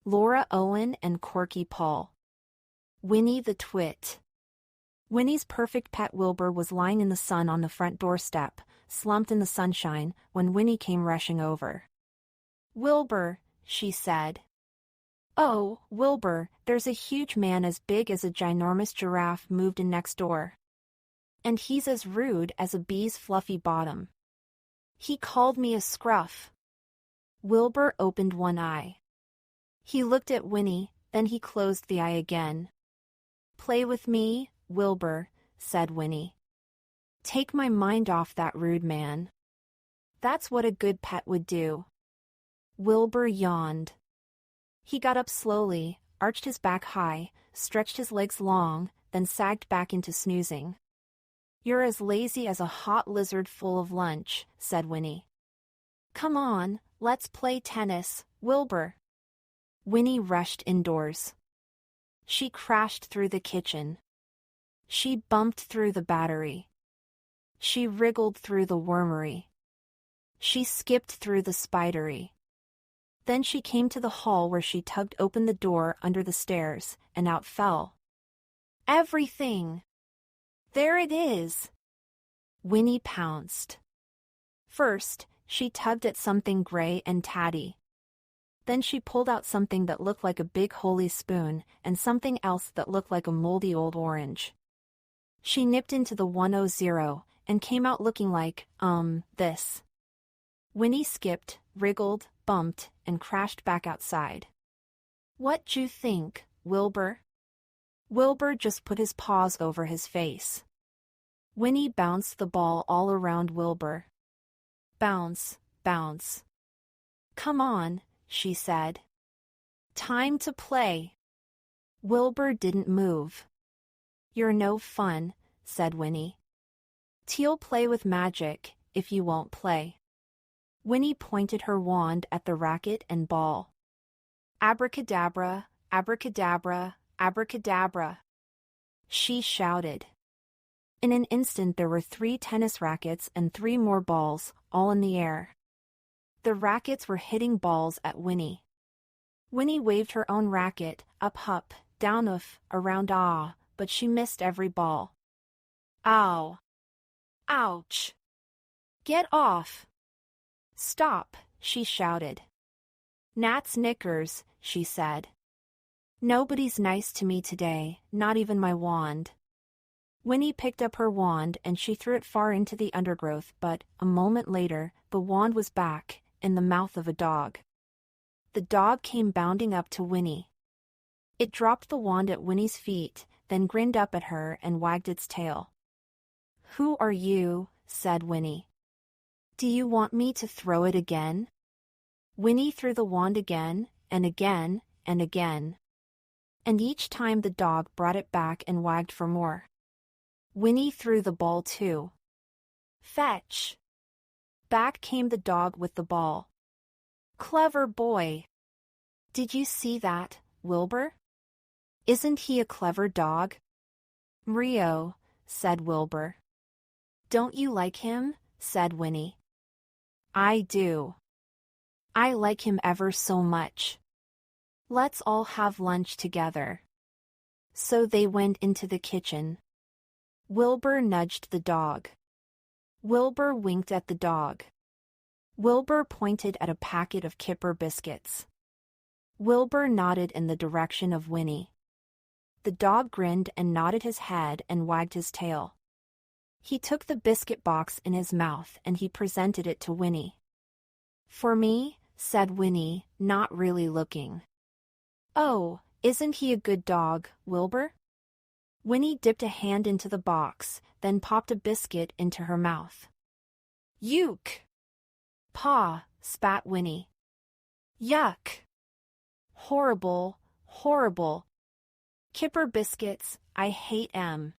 Laura, Owen and Korky Paul. Winnie the Twit. Winnie's perfect pet Wilbur was lying in the sun on the front doorstep, slumped in the sunshine, when Winnie came rushing over. "Wilbur," she said. "Oh, Wilbur, there's a huge man as big as a ginormous giraffe moved in next door. And he's as rude as a bee's fluffy bottom. He called me a scruff." Wilbur opened one eye. He looked at Winnie, then he closed the eye again. "Play with me, Wilbur," said Winnie. "Take my mind off that rude man. That's what a good pet would do." Wilbur yawned. He got up slowly, arched his back high, stretched his legs long, then sagged back into snoozing. "You're as lazy as a hot lizard full of lunch," said Winnie. "Come on, let's play tennis, Wilbur." Winnie rushed indoors. She crashed through the kitchen. She bumped through the battery. She wriggled through the wormery. She skipped through the spidery. Then she came to the hall where she tugged open the door under the stairs, and out fell everything. "There it is!" Winnie pounced. First, she tugged at something gray and tatty. Then she pulled out something that looked like a big holy spoon, and something else that looked like a moldy old orange. She nipped into the 100, and came out looking like, this. Winnie skipped, wriggled, bumped, and crashed back outside. "What you think, Wilbur?" Wilbur just put his paws over his face. Winnie bounced the ball all around Wilbur. Bounce, bounce. "Come on," she said. "Time to play." Wilbur didn't move. "You're no fun," said Winnie. "Te'll play with magic, if you won't play." Winnie pointed her wand at the racket and ball. "Abracadabra, abracadabra, abracadabra," she shouted. In an instant there were 3 tennis rackets and 3 more balls, all in the air. The rackets were hitting balls at Winnie. Winnie waved her own racket, up, down, around, but she missed every ball. "Ow! Ouch! Get off! Stop!" she shouted. "Nat's knickers," she said. "Nobody's nice to me today, not even my wand." Winnie picked up her wand and she threw it far into the undergrowth, but, a moment later, the wand was back, in the mouth of a dog. The dog came bounding up to Winnie. It dropped the wand at Winnie's feet, then grinned up at her and wagged its tail. "Who are you?" said Winnie. "Do you want me to throw it again?" Winnie threw the wand again, and again, and again. And each time the dog brought it back and wagged for more. Winnie threw the ball too. "Fetch!" Back came the dog with the ball. "Clever boy!" "Did you see that, Wilbur? Isn't he a clever dog?" "Rio," said Wilbur. "Don't you like him?" said Winnie. "I do. I like him ever so much. Let's all have lunch together." So they went into the kitchen. Wilbur nudged the dog. Wilbur winked at the dog. Wilbur pointed at a packet of Kipper biscuits. Wilbur nodded in the direction of Winnie. The dog grinned and nodded his head and wagged his tail. He took the biscuit box in his mouth and he presented it to Winnie. "For me?" said Winnie, not really looking. "Oh, isn't he a good dog, Wilbur?" Winnie dipped a hand into the box, then popped a biscuit into her mouth. "Yuck!" "Paw," spat Winnie. "Yuck! Horrible, horrible. Kipper biscuits, I hate 'em."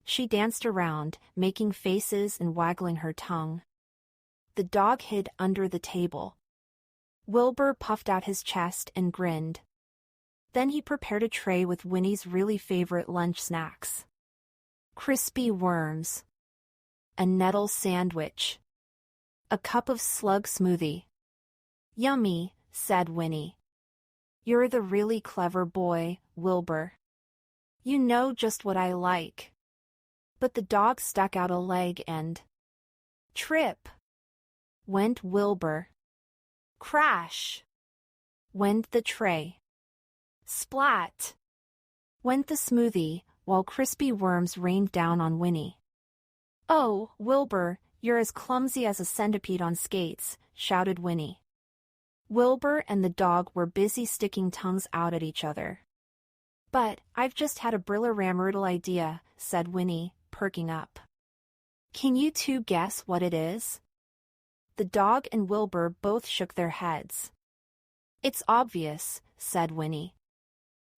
She danced around, making faces and waggling her tongue. The dog hid under the table. Wilbur puffed out his chest and grinned. Then he prepared a tray with Winnie's really favorite lunch snacks. Crispy worms. A nettle sandwich. A cup of slug smoothie. "Yummy," said Winnie. You're the really clever boy, Wilbur. You know just what I like. But the dog stuck out a leg and trip went Wilbur. Crash went the tray. Splat went the smoothie, while crispy worms rained down on Winnie. Oh, Wilbur, you're as clumsy as a centipede on skates, shouted Winnie. Wilbur and the dog were busy sticking tongues out at each other. But I've just had a brilliant idea, said Winnie, perking up. Can you two guess what it is? The dog and Wilbur both shook their heads. It's obvious, said Winnie.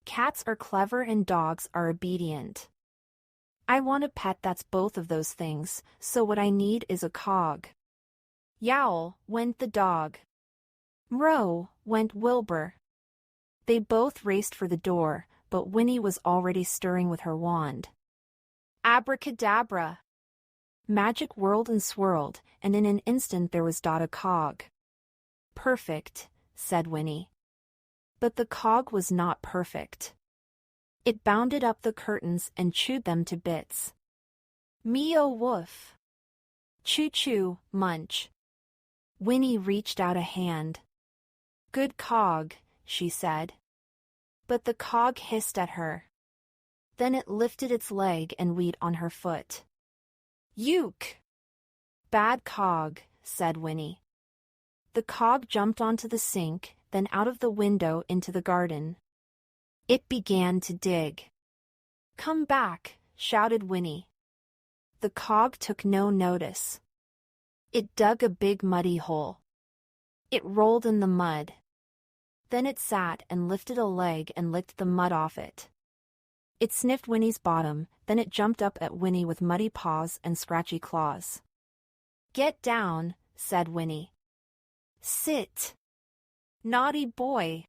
Cats are clever and dogs are obedient. I want a pet that's both of those things, so what I need is a cog. Yowl, went the dog. Mrow, went Wilbur. They both raced for the door, but Winnie was already stirring with her wand. Abracadabra! Magic whirled and swirled, and in an instant there was a cog. Perfect, said Winnie. But the cog was not perfect. It bounded up the curtains and chewed them to bits. Meow woof. Choo-choo, munch. Winnie reached out a hand. Good cog, she said. But the cog hissed at her. Then it lifted its leg and weed on her foot. Yook! Bad cog, said Winnie. The cog jumped onto the sink, then out of the window into the garden. It began to dig. Come back, shouted Winnie. The cog took no notice. It dug a big muddy hole. It rolled in the mud. Then it sat and lifted a leg and licked the mud off it. It sniffed Winnie's bottom, then it jumped up at Winnie with muddy paws and scratchy claws. Get down, said Winnie. Sit. Naughty boy.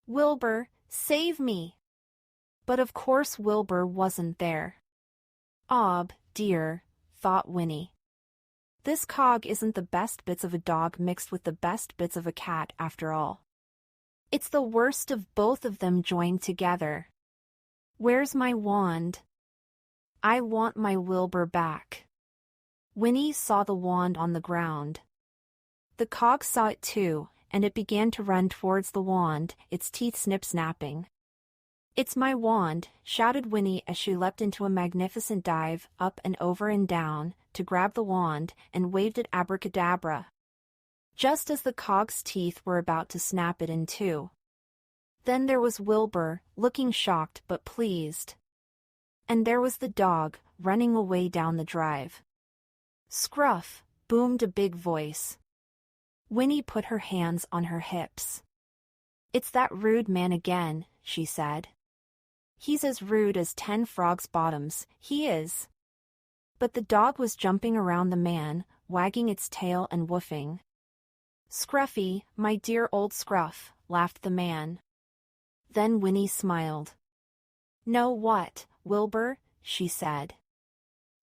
Wilbur, save me. But of course Wilbur wasn't there. Ob, dear, thought Winnie. This cog isn't the best bits of a dog mixed with the best bits of a cat after all. It's the worst of both of them joined together. Where's my wand? I want my Wilbur back. Winnie saw the wand on the ground. The cog saw it too, and it began to run towards the wand, its teeth snip-snapping. It's my wand, shouted Winnie as she leapt into a magnificent dive, up and over and down, to grab the wand, and waved it abracadabra. Just as the cog's teeth were about to snap it in two. Then there was Wilbur, looking shocked but pleased. And there was the dog, running away down the drive. Scruff, boomed a big voice. Winnie put her hands on her hips. It's that rude man again, she said. He's as rude as 10 frogs' bottoms, he is. But the dog was jumping around the man, wagging its tail and woofing. Scruffy, my dear old Scruff, laughed the man. Then Winnie smiled. Know what, Wilbur, she said.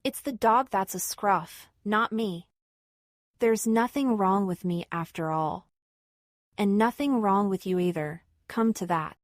It's the dog that's a scruff, not me. There's nothing wrong with me after all. And nothing wrong with you either, come to that.